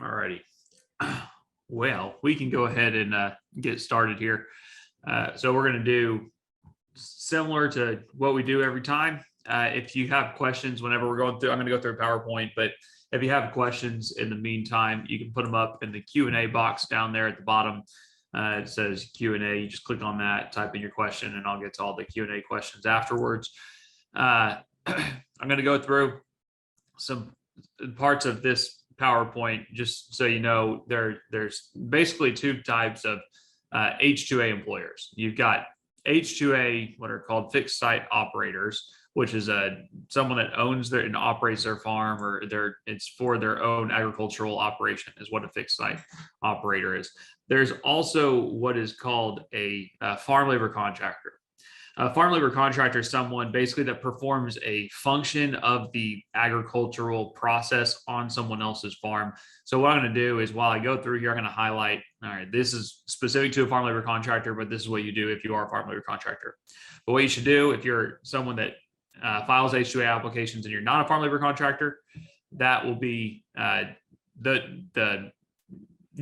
All righty. Well, we can go ahead and get started here. So we're going to do similar to what we do every time. If you have questions whenever we're going through, I'm going to go through PowerPoint, but if you have questions in the meantime, you can put them up in the Q&A box down there at the bottom. It says Q&A. You just click on that, type in your question, and I'll get to all the Q&A questions afterwards. I'm going to go through some parts of this PowerPoint, just so you know. There's basically two types of H-2A employers. You've got H-2A, what are called fixed site operators, which is someone that owns and operates their farm, or it's for their own agricultural operation, is what a fixed site operator is. There's also what is called a farm labor contractor. A farm labor contractor is someone basically that performs a function of the agricultural process on someone else's farm. So what I'm going to do is, while I go through here, I'm going to highlight, all right, this is specific to a farm labor contractor, but this is what you do if you are a farm labor contractor. But what you should do if you're someone that files H-2A applications and you're not a farm labor contractor, that will be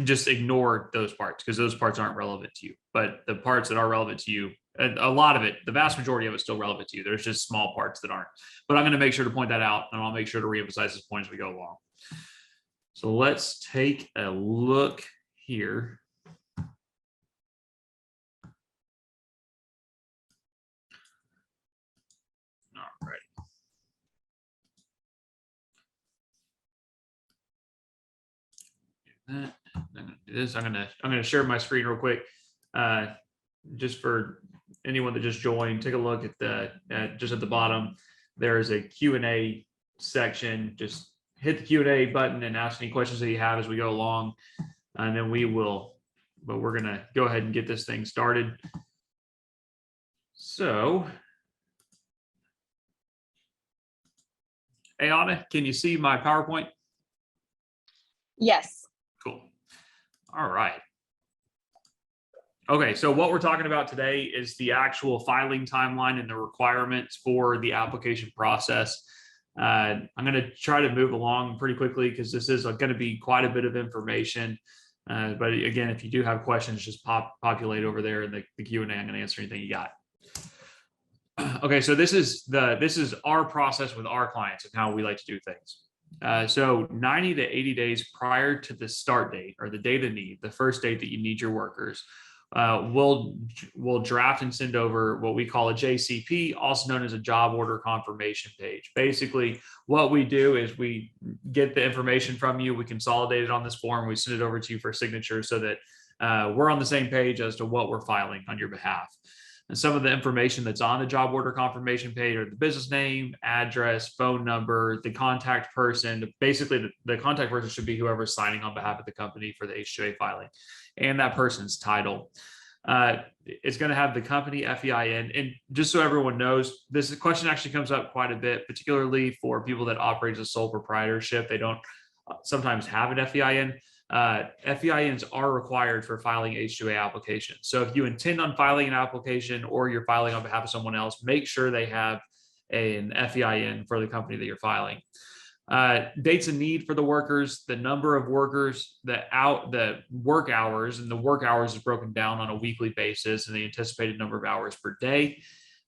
just ignore those parts, because those parts aren't relevant to you. But the parts that are relevant to you, a lot of it, the vast majority of it is still relevant to you. There's just small parts that aren't. But I'm going to make sure to point that out, and I'll make sure to reemphasize this point as we go along. So let's take a look here. All right. I'm going to do this. I'm going to share my screen real quick, just for anyone that just joined. Take a look at just at the bottom. There is a Q&A section. Just hit the Q&A button and ask any questions that you have as we go along, and then we're going to go ahead and get this thing started. So, Ayana, can you see my PowerPoint? Yes. Cool. All right. Okay, so what we're talking about today is the actual filing timeline and the requirements for the application process. I'm going to try to move along pretty quickly, because this is going to be quite a bit of information. But again, if you do have questions, just populate over there in the Q&A. I'm going to answer anything you got. Okay, so this is our process with our clients and how we like to do things. So 90 to 80 days prior to the start date, or the date of need, the first date that you need your workers, we'll draft and send over what we call a JCP, also known as a job order confirmation page. Basically, what we do is we get the information from you, we consolidate it on this form, we send it over to you for signature, so that we're on the same page as to what we're filing on your behalf. And some of the information that's on the job order confirmation page are the business name, address, phone number, the contact person. Basically, the contact person should be whoever's signing on behalf of the company for the H-2A filing, and that person's title. It's going to have the company FEIN. And just so everyone knows, this question actually comes up quite a bit, particularly for people that operate as a sole proprietorship. They don't sometimes have an FEIN. FEINs are required for filing H-2A applications. So if you intend on filing an application, or you're filing on behalf of someone else, make sure they have an FEIN for the company that you're filing. Dates of need for the workers, the number of workers, the work hours, and the work hours is broken down on a weekly basis, and the anticipated number of hours per day,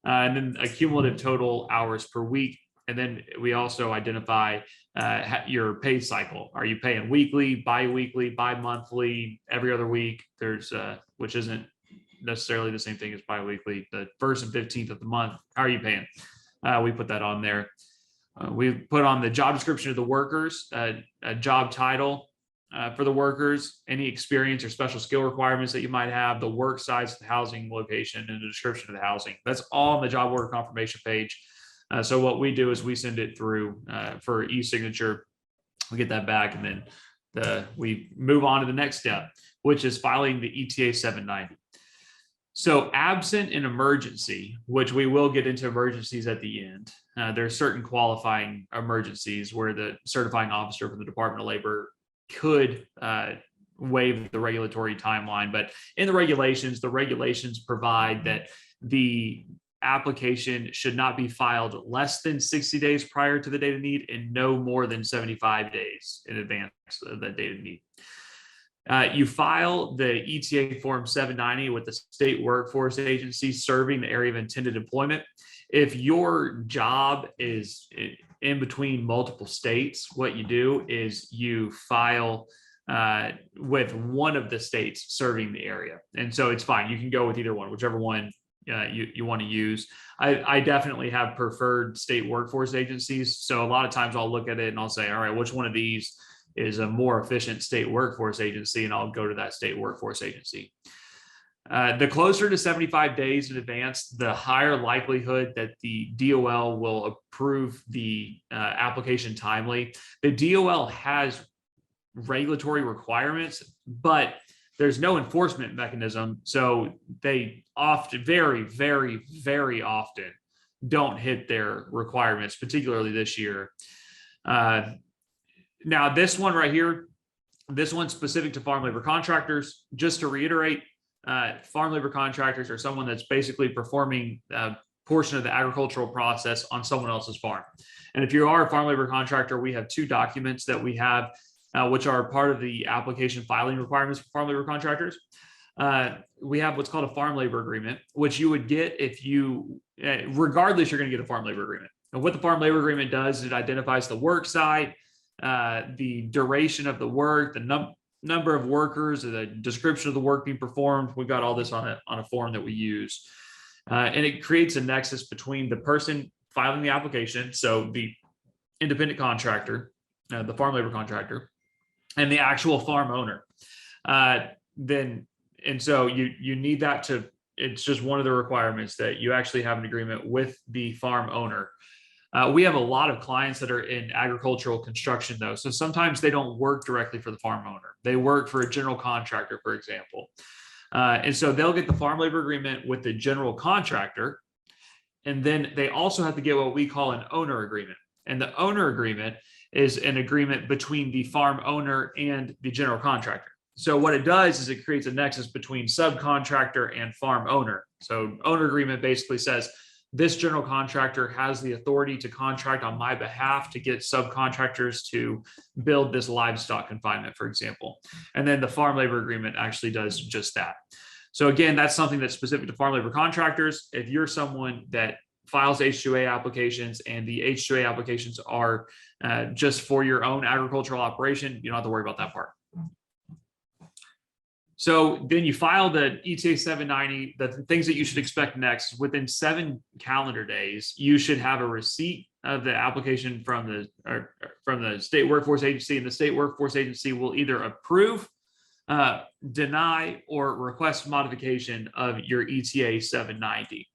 and then a cumulative total hours per week. And then we also identify your pay cycle. Are you paying weekly, bi-weekly, bi-monthly, every other week? There's which isn't necessarily the same thing as bi-weekly. The 1st and 15th of the month, how are you paying? We put that on there. We put on the job description of the workers, a job title for the workers, any experience or special skill requirements that you might have, the work size, the housing location, and the description of the housing. That's all on the job order confirmation page. So what we do is we send it through for e-signature. We get that back, and then we move on to the next step, which is filing the ETA 790. So absent an emergency, which we will get into emergencies at the end, there are certain qualifying emergencies where the certifying officer from the Department of Labor could waive the regulatory timeline. But in the regulations provide that the application should not be filed less than 60 days prior to the date of need and no more than 75 days in advance of that date of need. You file the ETA Form 790 with the state workforce agency serving the area of intended employment. If your job is in between multiple states, what you do is you file with one of the states serving the area. And so it's fine. You can go with either one, whichever one you want to use. I definitely have preferred state workforce agencies. So a lot of times I'll look at it and I'll say, all right, which one of these is a more efficient state workforce agency, and I'll go to that state workforce agency. The closer to 75 days in advance, the higher likelihood that the DOL will approve the application timely. The DOL has regulatory requirements, but there's no enforcement mechanism. So they often, very, very, very often don't hit their requirements, particularly this year. Now, this one right here, this one's specific to farm labor contractors. Just to reiterate, farm labor contractors are someone that's basically performing a portion of the agricultural process on someone else's farm. And if you are a farm labor contractor, we have two documents that we have, which are part of the application filing requirements for farm labor contractors. We have what's called a farm labor agreement, which you would get if you, regardless, you're going to get a farm labor agreement. And what the farm labor agreement does is it identifies the work site, the duration of the work, the number of workers, the description of the work being performed. We've got all this on a form that we use. And it creates a nexus between the person filing the application, so the independent contractor, the farm labor contractor, and the actual farm owner. So you need that to, it's just one of the requirements that you actually have an agreement with the farm owner. We have a lot of clients that are in agricultural construction, though. So sometimes they don't work directly for the farm owner. They work for a general contractor, for example. And so they'll get the farm labor agreement with the general contractor. And then they also have to get what we call an owner agreement. And the owner agreement is an agreement between the farm owner and the general contractor. So what it does is it creates a nexus between subcontractor and farm owner. So owner agreement basically says, this general contractor has the authority to contract on my behalf to get subcontractors to build this livestock confinement, for example. And then the farm labor agreement actually does just that. So again, that's something that's specific to farm labor contractors. If you're someone that files H-2A applications and the H-2A applications are just for your own agricultural operation, you don't have to worry about that part. So then you file the ETA 790, the things that you should expect next. Within 7 calendar days, you should have a receipt of the application from the state workforce agency, and the state workforce agency will either approve, deny, or request modification of your ETA 790.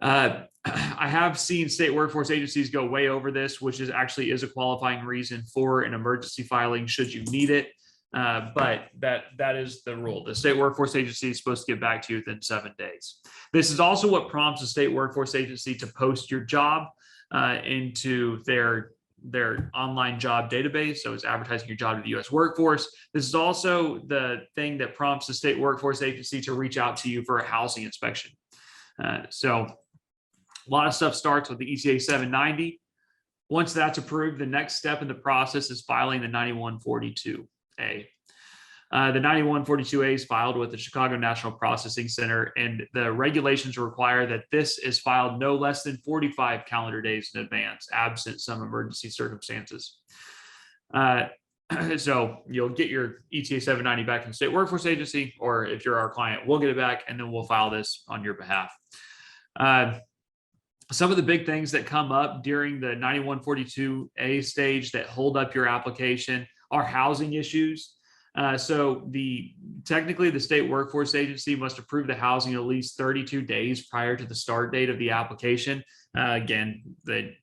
I have seen state workforce agencies go way over this, which is a qualifying reason for an emergency filing should you need it. But that is the rule. The state workforce agency is supposed to get back to you within 7 days. This is also what prompts the state workforce agency to post your job into their online job database. So it's advertising your job to the U.S. workforce. This is also the thing that prompts the state workforce agency to reach out to you for a housing inspection. So a lot of stuff starts with the ETA 790. Once that's approved, the next step in the process is filing the 9142. The 9142A is filed with the Chicago National Processing Center, and the regulations require that this is filed no less than 45 calendar days in advance, absent some emergency circumstances. So you'll get your ETA 790 back from the state workforce agency, or if you're our client, we'll get it back, and then we'll file this on your behalf. Some of the big things that come up during the 9142A stage that hold up your application are housing issues. So technically the state workforce agency must approve the housing at least 32 days prior to the start date of the application. Again, they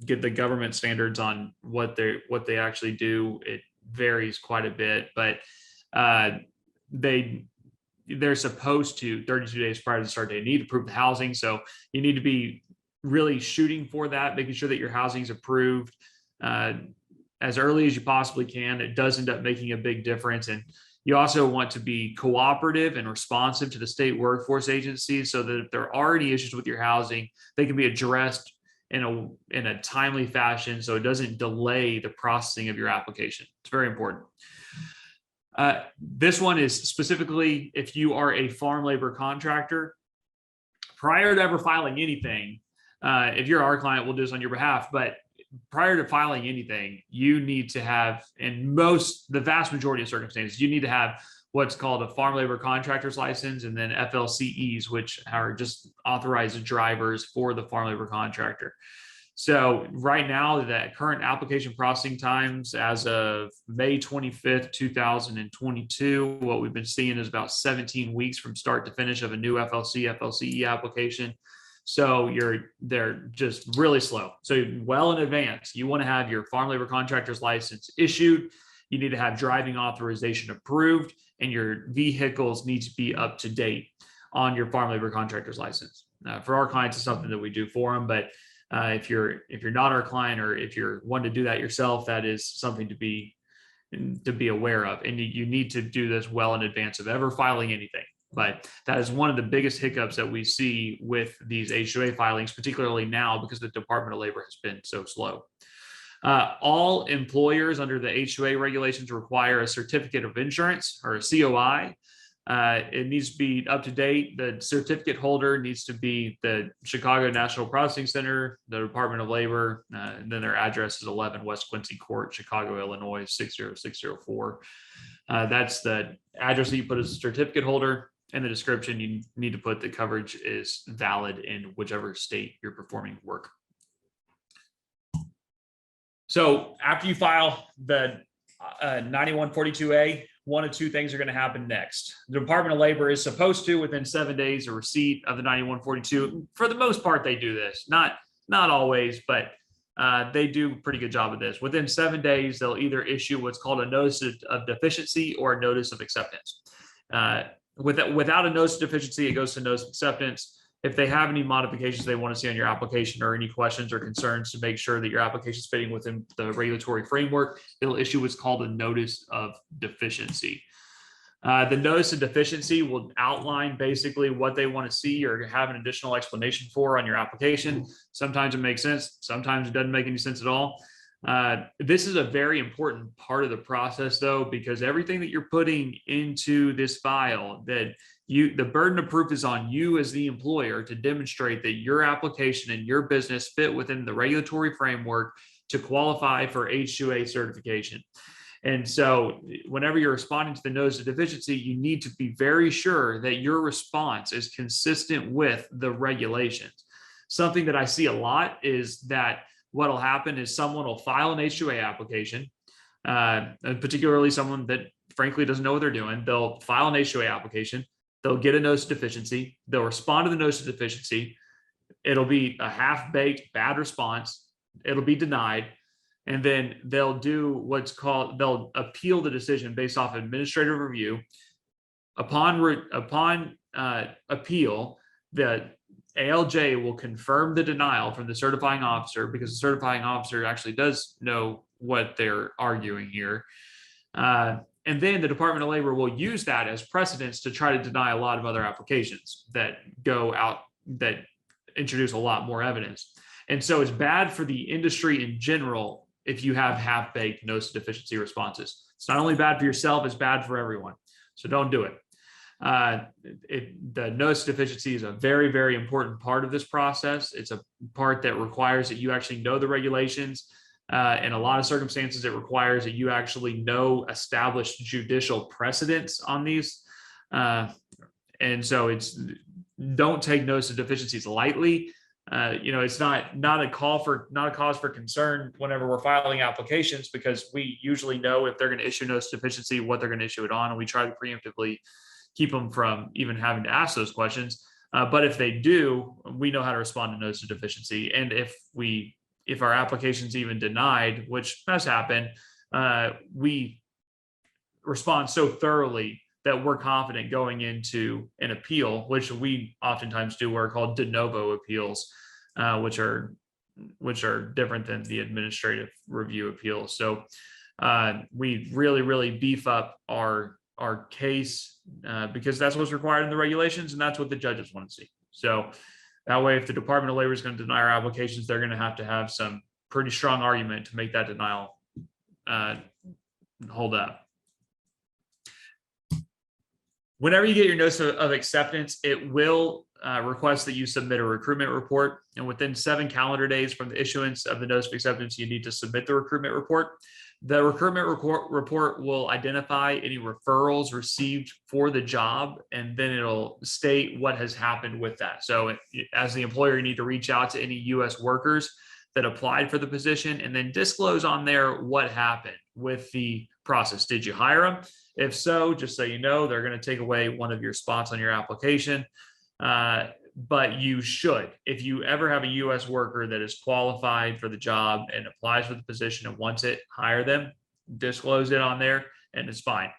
get the government standards on what they actually do. It varies quite a bit, but they're supposed to 32 days prior to the start date need to approve the housing. So you need to be really shooting for that, making sure that your housing is approved as early as you possibly can. It does end up making a big difference. And You also want to be cooperative and responsive to the state workforce agencies so that if there are already issues with your housing, they can be addressed in a timely fashion so it doesn't delay the processing of your application. It's very important. This one is specifically if you are a farm labor contractor. Prior to ever filing anything, if you're our client, we'll do this on your behalf, but prior to filing anything, you need to have, in the vast majority of circumstances, you need to have what's called a farm labor contractor's license, and then FLCEs, which are just authorized drivers for the farm labor contractor. So right now, the current application processing times as of May 25th, 2022, what we've been seeing is about 17 weeks from start to finish of a new FLCE application. So they're just really slow. So well in advance, you want to have your farm labor contractor's license issued. You need to have driving authorization approved, and your vehicles need to be up to date on your farm labor contractor's license. For our clients, it's something that we do for them, but if you're not our client, or if you're wanting to do that yourself, that is something to be aware of, and you need to do this well in advance of ever filing anything. But that is one of the biggest hiccups that we see with these H-2A filings, particularly now because the Department of Labor has been so slow. All employers under the H-2A regulations require a certificate of insurance, or a COI. It needs to be up to date. The certificate holder needs to be the Chicago National Processing Center, the Department of Labor, and then their address is 11 West Quincy Court, Chicago, Illinois, 60604. That's the address that you put as a certificate holder. In the description, you need to put the coverage is valid in whichever state you're performing work. So after you file the 9142A, one of two things are going to happen next. The Department of Labor is supposed to, within 7 days of receipt of the 9142, for the most part, they do this. Not always, but they do a pretty good job of this. Within 7 days, they'll either issue what's called a notice of deficiency or a notice of acceptance. Without a notice of deficiency, it goes to notice of acceptance. If they have any modifications they want to see on your application, or any questions or concerns to make sure that your application is fitting within the regulatory framework, they'll issue what's called a notice of deficiency. The notice of deficiency will outline basically what they want to see or have an additional explanation for on your application. Sometimes it makes sense. Sometimes it doesn't make any sense at all. This is a very important part of the process, though, because everything that you're putting into this file, that the burden of proof is on you as the employer to demonstrate that your application and your business fit within the regulatory framework to qualify for H-2A certification. And so whenever you're responding to the notice of deficiency, you need to be very sure that your response is consistent with the regulations. Something that I see a lot is that what'll happen is someone will file an H-2A application, particularly someone that frankly doesn't know what they're doing. They'll file an H-2A application. They'll get a notice of deficiency. They'll respond to the notice of deficiency. It'll be a half-baked bad response. It'll be denied. And then they'll do they'll appeal the decision based off administrative review. Upon appeal, the ALJ will confirm the denial from the certifying officer, because the certifying officer actually does know what they're arguing here. And then the Department of Labor will use that as precedence to try to deny a lot of other applications that go out that introduce a lot more evidence. And so it's bad for the industry in general if you have half-baked notice of deficiency responses. It's not only bad for yourself, it's bad for everyone. So don't do it. The notice of deficiency is a very, very important part of this process. It's a part that requires that you actually know the regulations. In a lot of circumstances, it requires that you actually know established judicial precedents on these. And so don't take notice of deficiencies lightly. It's not a cause for concern whenever we're filing applications, because we usually know if they're going to issue notice of deficiency, what they're going to issue it on, and we try to preemptively keep them from even having to ask those questions. But if they do, we know how to respond to notice of deficiency. And if our application's even denied, which has happened, we respond so thoroughly that we're confident going into an appeal, which we oftentimes do, are called de novo appeals, which are different than the administrative review appeals. So we really, really beef up our our case because that's what's required in the regulations, and that's what the judges want to see. So that way, if the Department of Labor is going to deny our applications, they're going to have some pretty strong argument to make that denial hold up. Whenever you get your notice of acceptance, it will request that you submit a recruitment report. And within 7 calendar days from the issuance of the notice of acceptance, you need to submit the recruitment report. The recruitment report will identify any referrals received for the job, and then it'll state what has happened with that. So as the employer, you need to reach out to any U.S. workers that applied for the position and then disclose on there what happened with the process. Did you hire them? If so, just so you know, they're going to take away one of your spots on your application. But you should, if you ever have a U.S. worker that is qualified for the job and applies for the position and wants it, hire them, disclose it on there, and it's fine.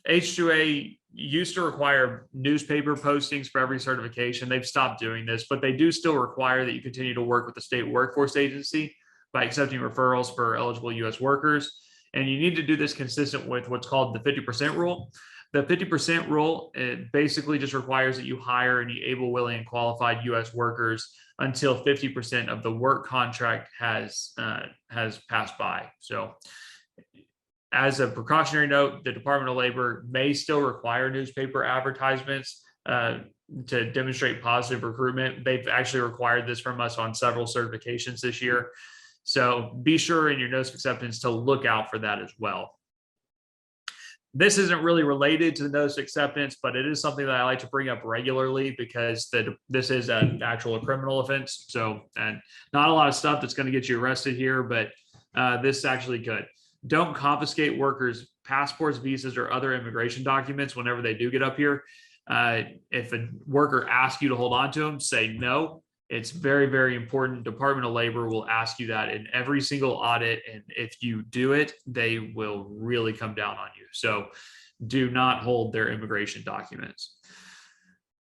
H-2A used to require newspaper postings for every certification. They've stopped doing this, but they do still require that you continue to work with the state workforce agency by accepting referrals for eligible U.S. workers. And you need to do this consistent with what's called the 50% rule. The 50% rule, it basically just requires that you hire any able, willing, and qualified U.S. workers until 50% of the work contract has passed by. So as a precautionary note, the Department of Labor may still require newspaper advertisements to demonstrate positive recruitment. They've actually required this from us on several certifications this year. So be sure in your notice of acceptance to look out for that as well. This isn't really related to the notice of acceptance, but it is something that I like to bring up regularly because this is an actual criminal offense. So, and not a lot of stuff that's going to get you arrested here, but this actually could. Don't confiscate workers' passports, visas, or other immigration documents whenever they do get up here. If a worker asks you to hold on to them, say no. It's very, very important. Department of Labor will ask you that in every single audit. And if you do it, they will really come down on you. So do not hold their immigration documents.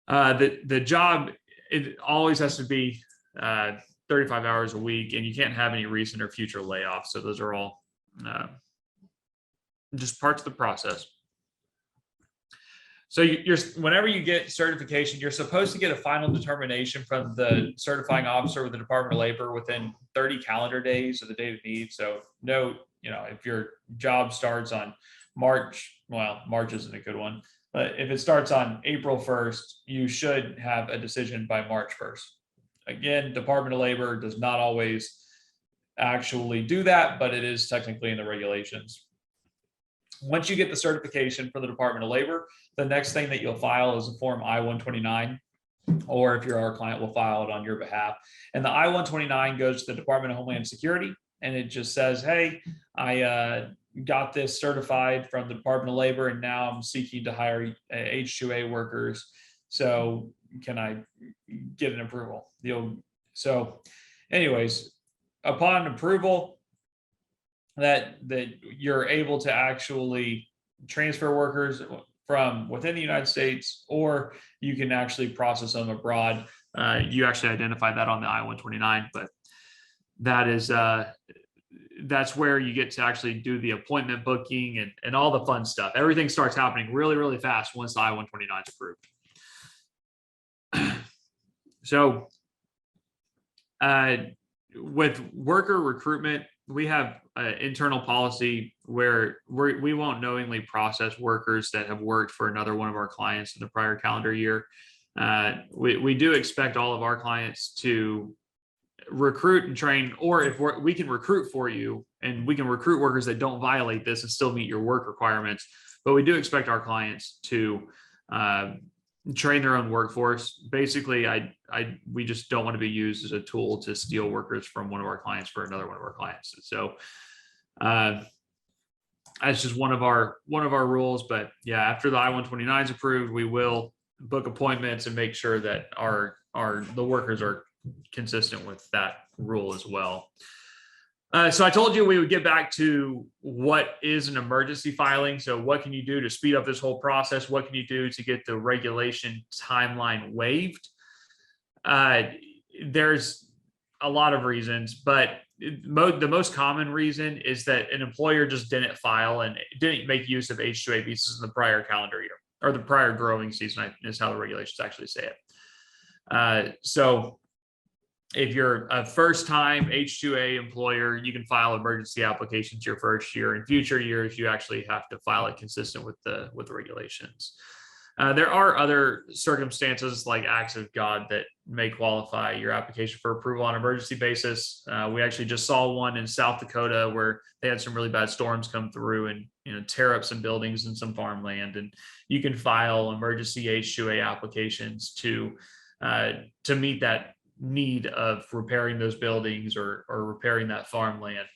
The job, it always has to be 35 hours a week, and you can't have any recent or future layoffs. So those are all just parts of the process. So whenever you get certification, you're supposed to get a final determination from the certifying officer with the Department of Labor within 30 calendar days of the date of need. So note, if your job starts on March, well, March isn't a good one, but if it starts on April 1st, you should have a decision by March 1st. Again, Department of Labor does not always actually do that, but it is technically in the regulations. Once you get the certification for the Department of Labor, the next thing that you'll file is a form I-129, or if you're our client, we'll file it on your behalf. And the I-129 goes to the Department of Homeland Security, and it just says, hey, I got this certified from the Department of Labor, and now I'm seeking to hire H-2A workers. So can I get an approval? So anyways, upon approval, that you're able to actually transfer workers from within the United States, or you can actually process them abroad. You actually identify that on the I-129, but that is that's where you get to actually do the appointment booking and all the fun stuff. Everything starts happening really, really fast once the I-129 is approved. So with worker recruitment, we have an internal policy where we won't knowingly process workers that have worked for another one of our clients in the prior calendar year. We do expect all of our clients to recruit and train, or if we can recruit for you, and we can recruit workers that don't violate this and still meet your work requirements. But we do expect our clients to train their own workforce. Basically, we just don't want to be used as a tool to steal workers from one of our clients for another one of our clients. So that's just one of our rules. But yeah, after the I-129 is approved, we will book appointments and make sure that the workers are consistent with that rule as well. So I told you we would get back to what is an emergency filing. So what can you do to speed up this whole process? What can you do to get the regulation timeline waived? There's a lot of reasons, but the most common reason is that an employer just didn't file and didn't make use of H-2A visas in the prior calendar year, or the prior growing season is how the regulations actually say it. So if you're a first-time H-2A employer, you can file emergency applications your first year. In future years, you actually have to file it consistent with the regulations. There are other circumstances like acts of God that may qualify your application for approval on an emergency basis. We actually just saw one in South Dakota where they had some really bad storms come through and tear up some buildings and some farmland, and you can file emergency H-2A applications to meet that need of repairing those buildings or repairing that farmland,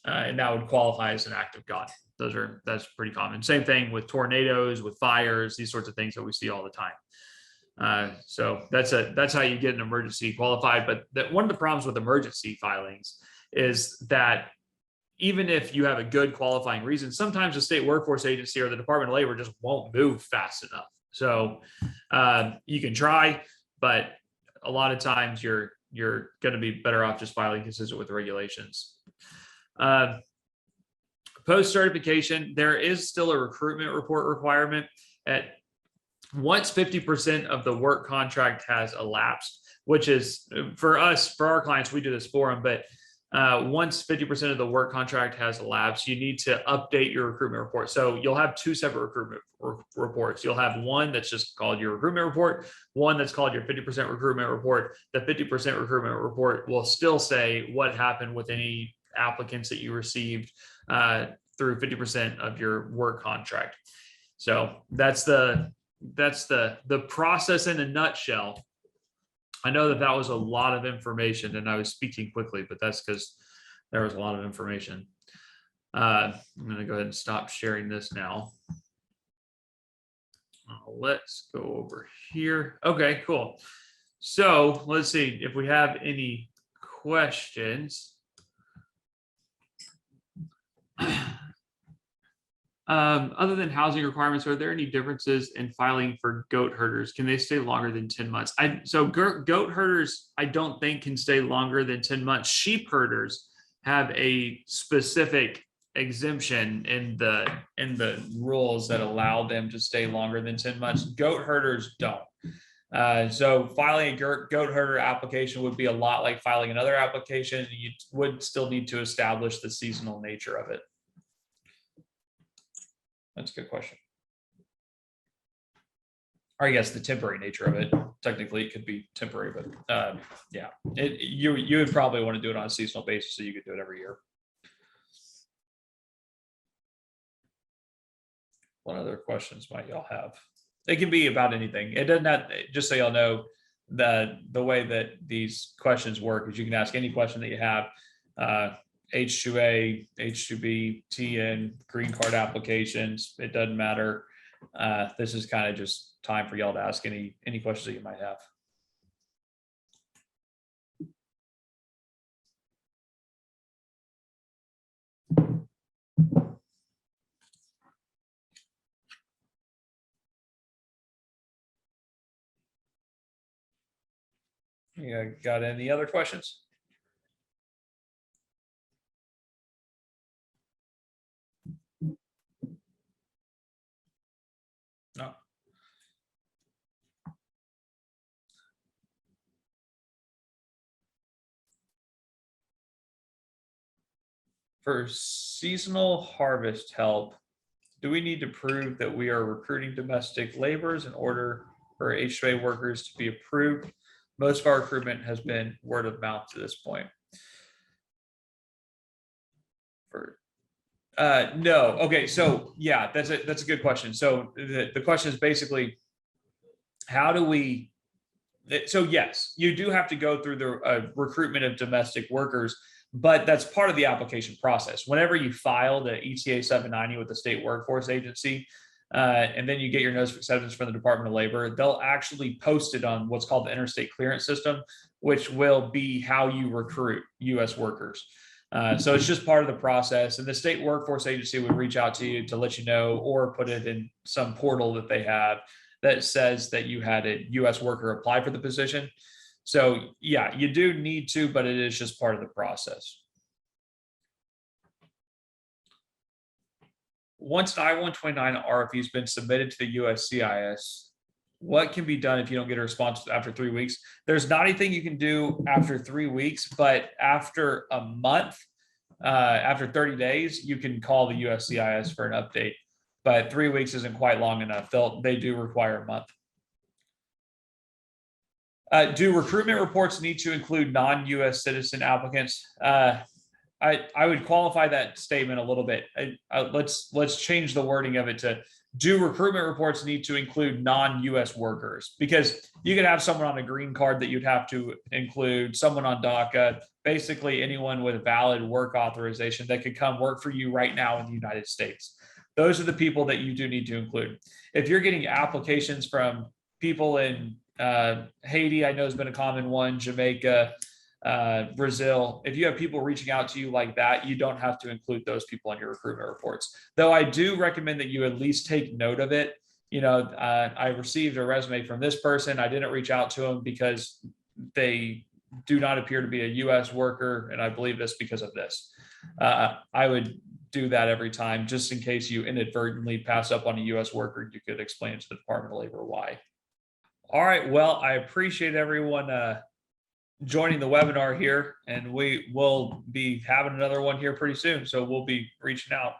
and that would qualify as an act of God. That's pretty common. Same thing with tornadoes, with fires, these sorts of things that we see all the time. So that's how you get an emergency qualified. But one of the problems with emergency filings is that even if you have a good qualifying reason, sometimes the state workforce agency or the Department of Labor just won't move fast enough. So you can try, but a lot of times you're going to be better off just filing consistent with the regulations. Post-certification, there is still a recruitment report requirement once 50% of the work contract has elapsed, which is for our clients, we do this for them, but once 50% of the work contract has elapsed, you need to update your recruitment report. So you'll have two separate recruitment reports. You'll have one that's just called your recruitment report, one that's called your 50% recruitment report. The 50% recruitment report will still say what happened with any applicants that you received through 50% of your work contract. So that's the process in a nutshell. I know that was a lot of information and I was speaking quickly, but that's because there was a lot of information. I'm going to go ahead and stop sharing this now. Let's go over here. Okay, cool. So let's see if we have any questions. Other than housing requirements, are there any differences in filing for goat herders? Can they stay longer than 10 months? So goat herders, I don't think can stay longer than 10 months. Sheep herders have a specific exemption in the rules that allow them to stay longer than 10 months. Goat herders don't. So filing a goat herder application would be a lot like filing another application. You would still need to establish the seasonal nature of it. That's a good question. Or I guess the temporary nature of it. Technically, it could be temporary, but yeah, you would probably want to do it on a seasonal basis so you could do it every year. What other questions might y'all have? It can be about anything. It doesn't have, just so y'all know, the way that these questions work is you can ask any question that you have. H-2A, H-2B, TN, green card applications, it doesn't matter. This is kind of just time for y'all to ask any questions that you might have. You got any other questions? No. For seasonal harvest help, do we need to prove that we are recruiting domestic laborers in order for H-2A workers to be approved? Most of our recruitment has been word of mouth to this point. No. Okay. So yeah, that's a good question. So the question is basically, how do we? So yes, you do have to go through the recruitment of domestic workers, but that's part of the application process. Whenever you file the ETA 790 with the state workforce agency, and then you get your notice of acceptance from the Department of Labor, they'll actually post it on what's called the interstate clearance system, which will be how you recruit U.S. workers. So it's just part of the process, and the state workforce agency would reach out to you to let you know, or put it in some portal that they have that says that you had a U.S. worker apply for the position. So yeah, you do need to, but it is just part of the process. once an I-129 RFE has been submitted to the USCIS, what can be done if you don't get a response after 3 weeks? There's not anything you can do after 3 weeks, but after a month, after 30 days, you can call the USCIS for an update. But 3 weeks isn't quite long enough. They do require a month. Do recruitment reports need to include non-U.S. citizen applicants? I would qualify that statement a little bit. Let's change the wording of it to, do recruitment reports need to include non-U.S. workers? Because you could have someone on a green card that you'd have to include, someone on DACA, basically anyone with valid work authorization that could come work for you right now in the United States. Those are the people that you do need to include. If you're getting applications from people in Haiti, I know has been a common one, Jamaica, Brazil, if you have people reaching out to you like that, you don't have to include those people on your recruitment reports. Though I do recommend that you at least take note of it. You know, I received a resume from this person. I didn't reach out to them because they do not appear to be a U.S. worker, and I believe this because of this. I would do that every time, just in case you inadvertently pass up on a U.S. worker. You could explain to the Department of Labor why. All right, well, I appreciate everyone joining the webinar here, and we will be having another one here pretty soon. So we'll be reaching out.